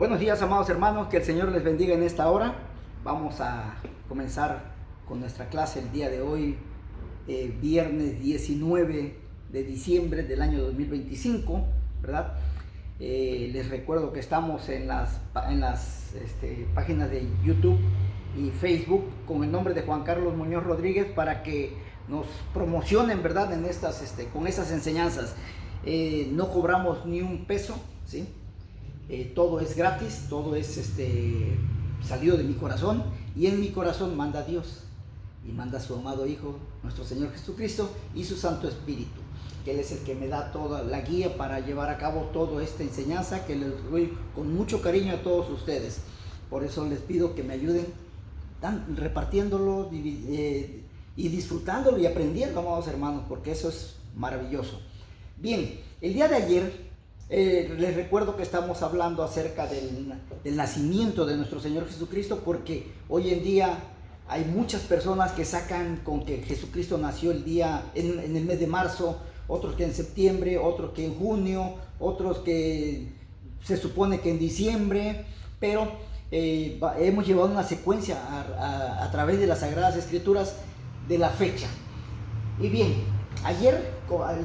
Buenos días, amados hermanos, que el Señor les bendiga en esta hora. Vamos a comenzar con nuestra clase el día de hoy, viernes 19 de diciembre del año 2025, ¿verdad? Les recuerdo que estamos en las páginas de YouTube y Facebook con el nombre de Juan Carlos Muñoz Rodríguez para que nos promocionen, ¿verdad? En con estas enseñanzas. No cobramos ni un peso, ¿sí? Todo es gratis, todo es salido de mi corazón, y en mi corazón manda Dios y manda a su amado Hijo, nuestro Señor Jesucristo, y su Santo Espíritu, que Él es el que me da toda la guía para llevar a cabo toda esta enseñanza que les doy con mucho cariño a todos ustedes. Por eso les pido que me ayuden repartiéndolo y disfrutándolo y aprendiendo, amados hermanos, porque eso es maravilloso. Bien, el día de ayer les recuerdo que estamos hablando acerca del nacimiento de nuestro Señor Jesucristo, porque hoy en día hay muchas personas que sacan con que Jesucristo nació el día en el mes de marzo, otros que en septiembre, otros que en junio, otros que se supone que en diciembre, pero hemos llevado una secuencia a través de las Sagradas Escrituras de la fecha. Y bien, ayer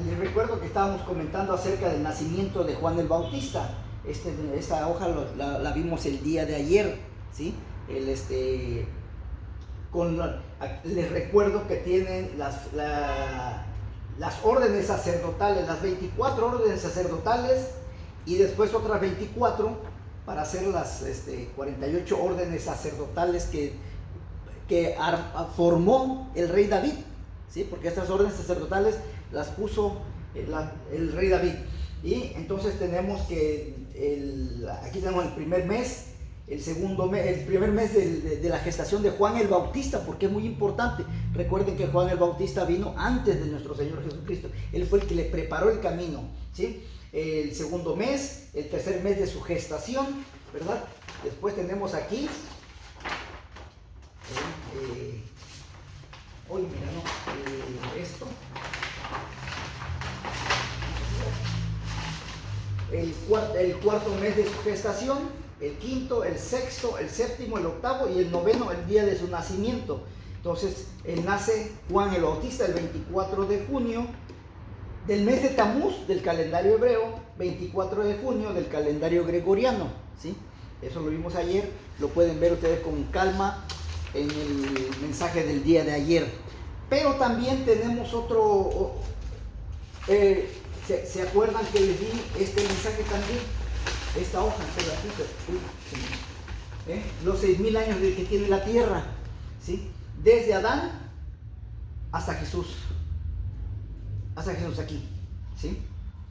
les recuerdo que estábamos comentando acerca del nacimiento de Juan el Bautista. Esta hoja la vimos el día de ayer, ¿sí? Les recuerdo que tienen las órdenes sacerdotales, las 24 órdenes sacerdotales, y después otras 24 para hacer las 48 órdenes sacerdotales que formó el rey David, ¿sí? Porque estas órdenes sacerdotales las puso el rey David. Y entonces tenemos que aquí tenemos el primer mes, el primer mes de la gestación de Juan el Bautista, porque es muy importante. Recuerden que Juan el Bautista vino antes de nuestro Señor Jesucristo. Él fue el que le preparó el camino, ¿sí? El segundo mes, el tercer mes de su gestación, ¿verdad? Después tenemos aquí esto. El cuarto mes de su gestación, el quinto, el sexto, el séptimo, el octavo y el noveno, el día de su nacimiento. Entonces, él nace Juan el Bautista el 24 de junio del mes de Tamuz del calendario hebreo, 24 de junio del calendario gregoriano, ¿sí? Eso lo vimos ayer, lo pueden ver ustedes con calma en el mensaje del día de ayer. Pero también tenemos otro, ¿se acuerdan que les di este mensaje también? Esta hoja, los 6,000 años de que tiene la tierra, ¿sí? Desde Adán hasta Jesús aquí, ¿sí?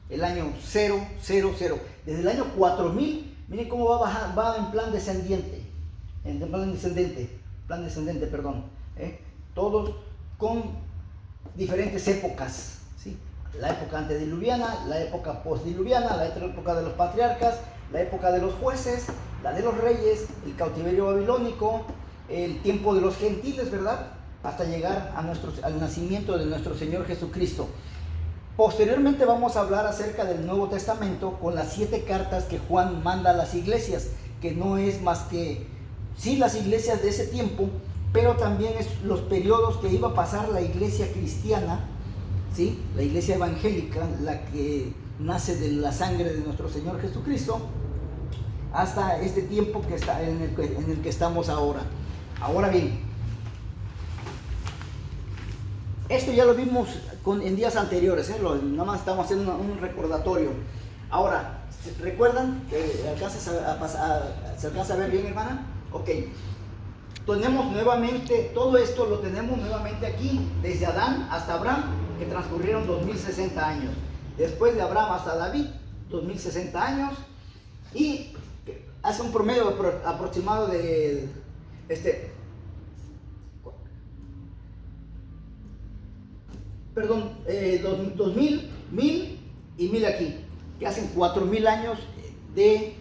El año 000, desde el año 4000, miren cómo va en plan descendente, todos con diferentes épocas, ¿sí? La época antediluviana, la época postdiluviana, la época de los patriarcas, la época de los jueces, la de los reyes, el cautiverio babilónico, el tiempo de los gentiles, ¿verdad? Hasta llegar al nacimiento de nuestro Señor Jesucristo. Posteriormente vamos a hablar acerca del Nuevo Testamento con las 7 cartas que Juan manda a las iglesias, que no es más que, sí, las iglesias de ese tiempo, pero también es los periodos que iba a pasar la iglesia cristiana, ¿sí? La iglesia evangélica, la que nace de la sangre de nuestro Señor Jesucristo, hasta este tiempo que está en el que estamos ahora. Ahora bien, esto ya lo vimos en días anteriores, nada más estamos haciendo un recordatorio. Ahora, ¿recuerdan? ¿Se alcanza a ver bien, hermana? Ok. Tenemos nuevamente, todo esto lo tenemos nuevamente aquí, desde Adán hasta Abraham, que transcurrieron 2060 años. Después de Abraham hasta David, 2060 años. Y hace un promedio aproximado de 2000, 1000 y 1000 aquí, que hacen 4000 años de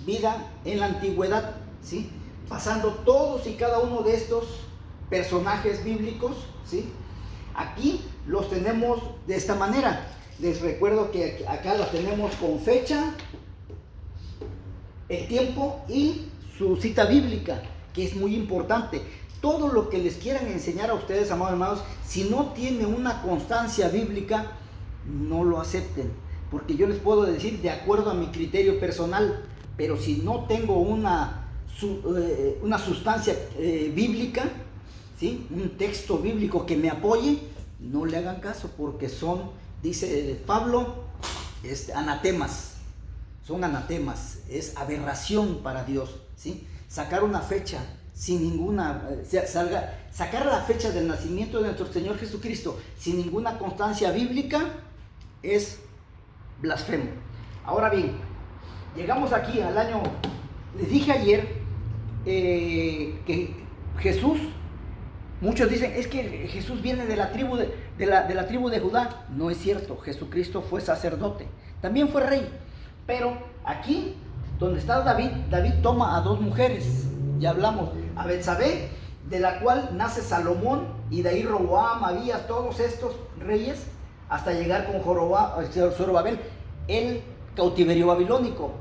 vida en la antigüedad, ¿sí? Pasando todos y cada uno de estos personajes bíblicos, ¿sí? Aquí los tenemos de esta manera. Les recuerdo que acá los tenemos con fecha, el tiempo y su cita bíblica, que es muy importante. Todo lo que les quieran enseñar a ustedes, amados hermanos, si no tiene una constancia bíblica, no lo acepten. Porque yo les puedo decir de acuerdo a mi criterio personal, pero si no tengo una sustancia bíblica, ¿sí? Un texto bíblico que me apoye, no le hagan caso, porque son, dice Pablo, anatemas. Son anatemas, es aberración para Dios, ¿sí? Sacar una fecha sin ninguna, sacar la fecha del nacimiento de nuestro Señor Jesucristo sin ninguna constancia bíblica es blasfemo. Ahora bien, llegamos aquí al año, les dije ayer que Jesús, muchos dicen, es que Jesús viene de la tribu de la tribu de Judá. No es cierto, Jesucristo fue sacerdote, también fue rey. Pero aquí, donde está David, David toma a dos mujeres, ya hablamos, a Betsabé, de la cual nace Salomón, y de ahí Roboam, Abías, todos estos reyes, hasta llegar con Zorobabel, el cautiverio babilónico.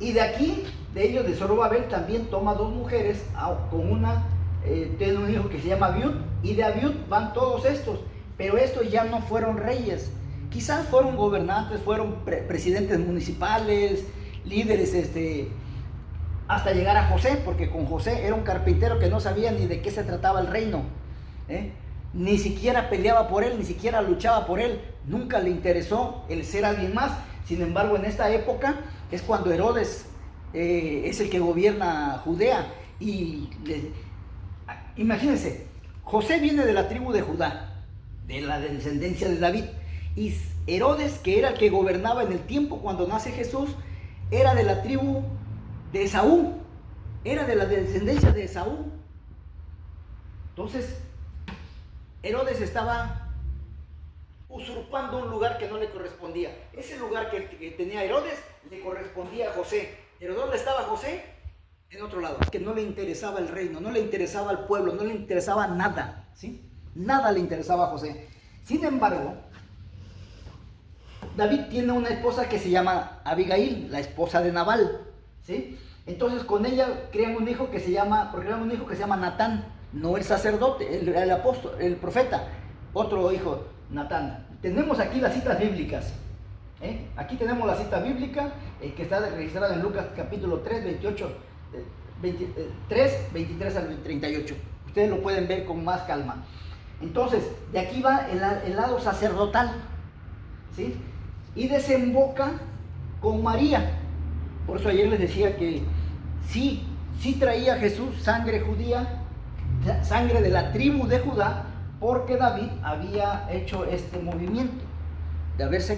Y de aquí, de ellos, de Zorobabel, también toma dos mujeres, con una, tiene un hijo que se llama Abiud, y de Abiud van todos estos, pero estos ya no fueron reyes. Quizás fueron gobernantes, fueron presidentes municipales, líderes, hasta llegar a José, porque con José era un carpintero que no sabía ni de qué se trataba el reino, ni siquiera peleaba por él, ni siquiera luchaba por él, nunca le interesó el ser alguien más. Sin embargo, en esta época es cuando Herodes es el que gobierna Judea, y imagínense, José viene de la tribu de Judá, de la descendencia de David. Y Herodes, que era el que gobernaba en el tiempo cuando nace Jesús, era de la tribu de Esaú, era de la descendencia de Esaú. Entonces, Herodes estaba usurpando un lugar que no le correspondía. Ese lugar que tenía Herodes le correspondía a José. ¿Pero dónde estaba José? En otro lado, que no le interesaba el reino, no le interesaba el pueblo, no le interesaba nada, ¿sí? Nada le interesaba a José. Sin embargo, David tiene una esposa que se llama Abigail, la esposa de Nabal, ¿sí? Entonces con ella crean un hijo que se llama Natán, no el sacerdote, el apóstol, el profeta, otro hijo, Natán. Tenemos aquí las citas bíblicas, aquí tenemos la cita bíblica que está registrada en Lucas capítulo 3, 23 al 38. Ustedes lo pueden ver con más calma. Entonces, de aquí va el lado sacerdotal, ¿sí? Y desemboca con María. Por eso ayer les decía que sí traía Jesús sangre judía, sangre de la tribu de Judá, porque David había hecho este movimiento de haberse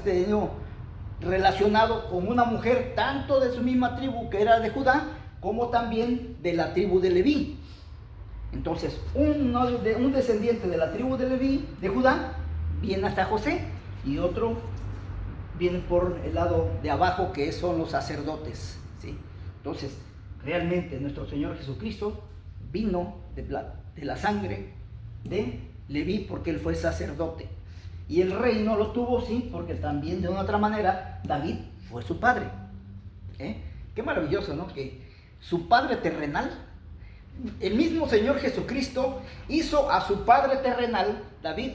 tenido relacionado con una mujer tanto de su misma tribu, que era de Judá, como también de la tribu de Leví. Entonces, un descendiente de la tribu de Leví, de Judá, viene hasta José, y otro viene por el lado de abajo, que son los sacerdotes, ¿sí? Entonces, realmente nuestro Señor Jesucristo vino de la sangre de Leví, porque él fue sacerdote. Y el reino lo tuvo, sí, porque también de una otra manera David fue su padre. Qué maravilloso, ¿no? Que su padre terrenal, el mismo Señor Jesucristo, hizo a su padre terrenal, David.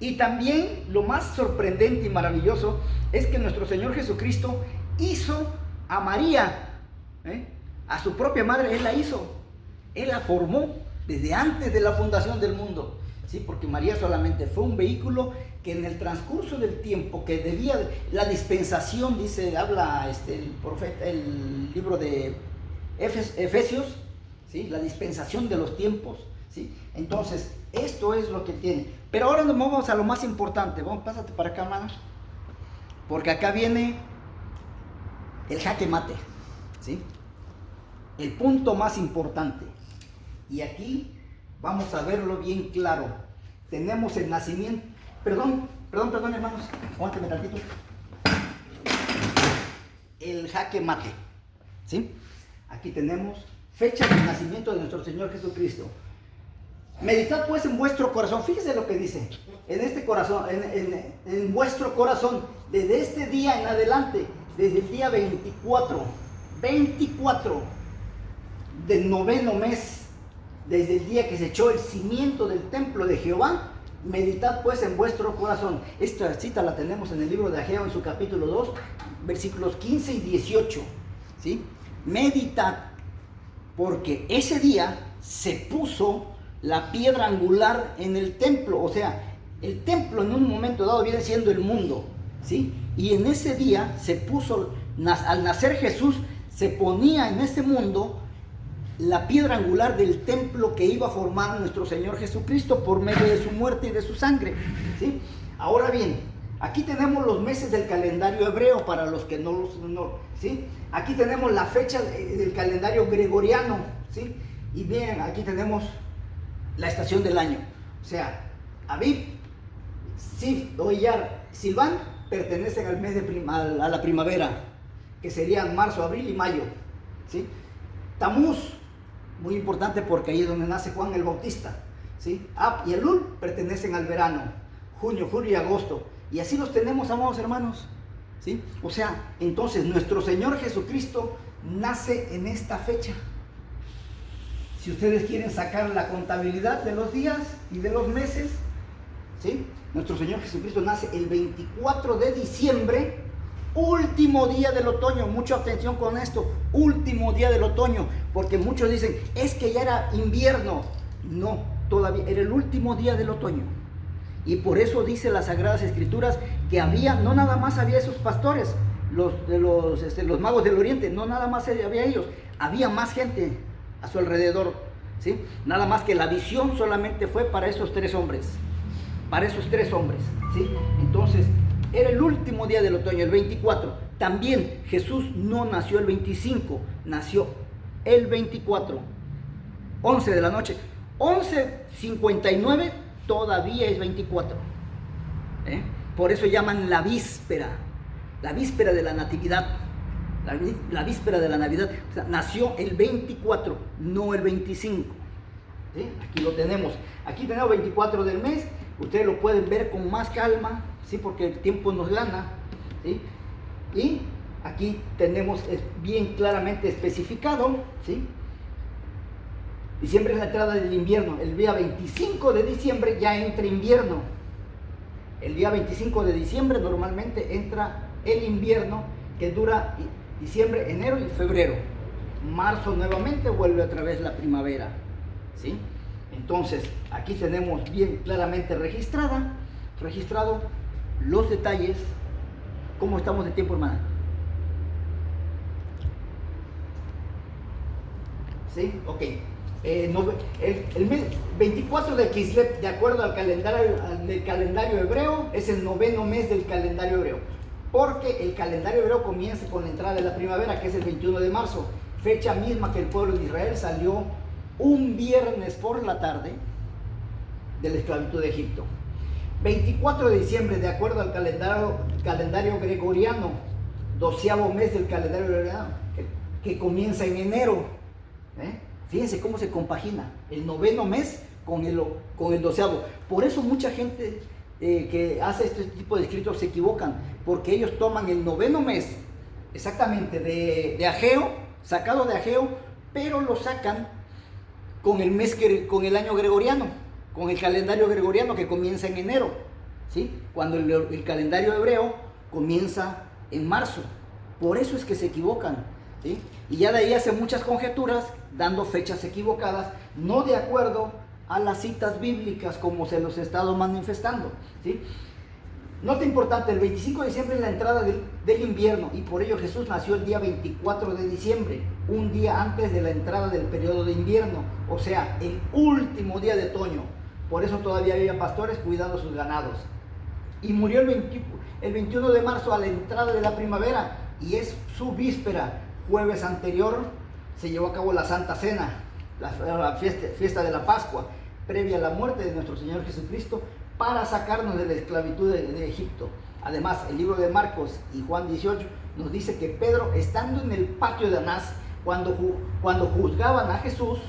Y también lo más sorprendente y maravilloso es que nuestro Señor Jesucristo hizo a María, a su propia madre. Él la hizo, él la formó desde antes de la fundación del mundo, ¿sí? Porque María solamente fue un vehículo que en el transcurso del tiempo, que debía, la dispensación, habla el profeta, el libro de Efesios, ¿sí? La dispensación de los tiempos, ¿sí? Entonces, esto es lo que tiene. Pero ahora nos vamos a lo más importante. Pásate para acá, hermano, porque acá viene el jaque mate, ¿sí? El punto más importante. Y aquí vamos a verlo bien claro. Tenemos el nacimiento. Perdón, hermanos, aguántenme tantito. El jaque mate, ¿sí? Aquí tenemos fecha del nacimiento de nuestro Señor Jesucristo. Meditad pues en vuestro corazón. Fíjese lo que dice. En este corazón, en vuestro corazón, desde este día en adelante, desde el día 24 del noveno mes, desde el día que se echó el cimiento del templo de Jehová, meditad pues en vuestro corazón. Esta cita la tenemos en el libro de Ageo, en su capítulo 2, versículos 15 y 18. ¿Sí? Meditad, porque ese día se puso la piedra angular en el templo. O sea, el templo en un momento dado viene siendo el mundo, ¿sí? Y en ese día se puso, al nacer Jesús, se ponía en este mundo la piedra angular del templo que iba a formar nuestro Señor Jesucristo por medio de su muerte y de su sangre, ¿sí? Ahora bien, aquí tenemos los meses del calendario hebreo para los que no, ¿sí? Aquí tenemos la fecha del calendario gregoriano, ¿sí? Y bien, aquí tenemos la estación del año. O sea, Abib, Sif, Oyar, Silván pertenecen al mes a la primavera, que serían marzo, abril y mayo, ¿sí? Tamuz, muy importante porque ahí es donde nace Juan el Bautista, ¿sí? Ab y Elul pertenecen al verano, junio, julio y agosto. Y así los tenemos, amados hermanos, ¿sí? O sea, entonces nuestro Señor Jesucristo nace en esta fecha. Si ustedes quieren sacar la contabilidad de los días y de los meses, ¿sí? Nuestro Señor Jesucristo nace el 24 de diciembre, último día del otoño. Mucha atención con esto, último día del otoño, porque muchos dicen, es que ya era invierno. No, todavía era el último día del otoño. Y por eso dice las Sagradas Escrituras que había, no nada más había esos pastores, los magos del oriente, no nada más había ellos, había más gente a su alrededor, ¿sí? Nada más que la visión solamente fue para esos tres hombres, ¿sí? Entonces, era el último día del otoño, el 24. También Jesús no nació el 25, nació el 24, 11 de la noche, 11:59, todavía es 24. Por eso llaman la víspera de la Natividad, la víspera de la Navidad. O sea, nació el 24, no el 25. ¿Sí? Aquí lo tenemos, aquí tenemos 24 del mes. Ustedes lo pueden ver con más calma, ¿sí? Porque el tiempo nos gana, ¿sí? Y aquí tenemos bien claramente especificado, ¿sí? Diciembre es la entrada del invierno. El día 25 de diciembre ya entra invierno. El día 25 de diciembre normalmente entra el invierno, que dura diciembre, enero y febrero. Marzo nuevamente vuelve otra vez la primavera, ¿sí? Entonces, aquí tenemos bien claramente registrado los detalles. ¿Cómo estamos de tiempo, hermana? ¿Sí? Ok. El mes 24 de Kislev, de acuerdo al calendario hebreo, es el noveno mes del calendario hebreo. Porque el calendario hebreo comienza con la entrada de la primavera, que es el 21 de marzo, fecha misma que el pueblo de Israel salió un viernes por la tarde de la esclavitud de Egipto. 24 de diciembre, de acuerdo al calendario gregoriano, 12º mes del calendario gregoriano, que comienza en enero. Fíjense cómo se compagina el noveno mes con el 12º. Por eso mucha gente que hace este tipo de escritos se equivocan, porque ellos toman el noveno mes exactamente de Ageo, sacado de Ageo, pero lo sacan con el año gregoriano, con el calendario gregoriano que comienza en enero, ¿sí? Cuando el calendario hebreo comienza en marzo. Por eso es que se equivocan, ¿sí? Y ya de ahí hacen muchas conjeturas, dando fechas equivocadas, no de acuerdo a las citas bíblicas como se los he estado manifestando, ¿sí? Nota importante, el 25 de diciembre es la entrada del invierno, y por ello Jesús nació el día 24 de diciembre, un día antes de la entrada del periodo de invierno, o sea, el último día de otoño. Por eso todavía había pastores cuidando sus ganados. Y murió el 21 de marzo a la entrada de la primavera, y es su víspera. Jueves anterior se llevó a cabo la Santa Cena, la fiesta de la Pascua, previa a la muerte de nuestro Señor Jesucristo, para sacarnos de la esclavitud de Egipto. Además, el libro de Marcos y Juan 18 nos dice que Pedro, estando en el patio de Anás, cuando juzgaban a Jesús,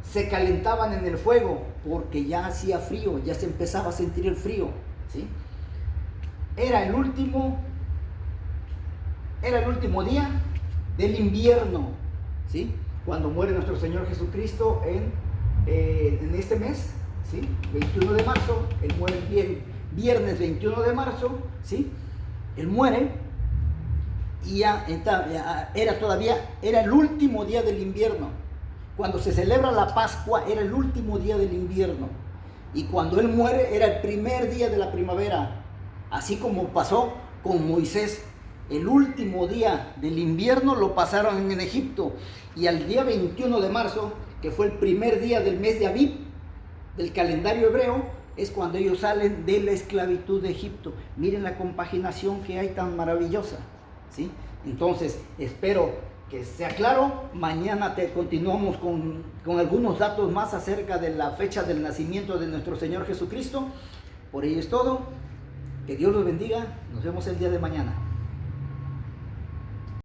se calentaban en el fuego, porque ya hacía frío, ya se empezaba a sentir el frío, ¿sí? Era el último era el último día del invierno, ¿sí? Cuando muere nuestro Señor Jesucristo en este mes, ¿sí? 21 de marzo, Él muere el viernes 21 de marzo, ¿sí? Él muere y ya era el último día del invierno. Cuando se celebra la Pascua era el último día del invierno. Y cuando Él muere era el primer día de la primavera. Así como pasó con Moisés. El último día del invierno lo pasaron en Egipto. Y al día 21 de marzo, que fue el primer día del mes de Abib, del calendario hebreo, es cuando ellos salen de la esclavitud de Egipto. Miren la compaginación que hay tan maravillosa, ¿sí? Entonces, espero que sea claro. Mañana continuamos con algunos datos más acerca de la fecha del nacimiento de nuestro Señor Jesucristo. Por ello es todo. Que Dios los bendiga. Nos vemos el día de mañana.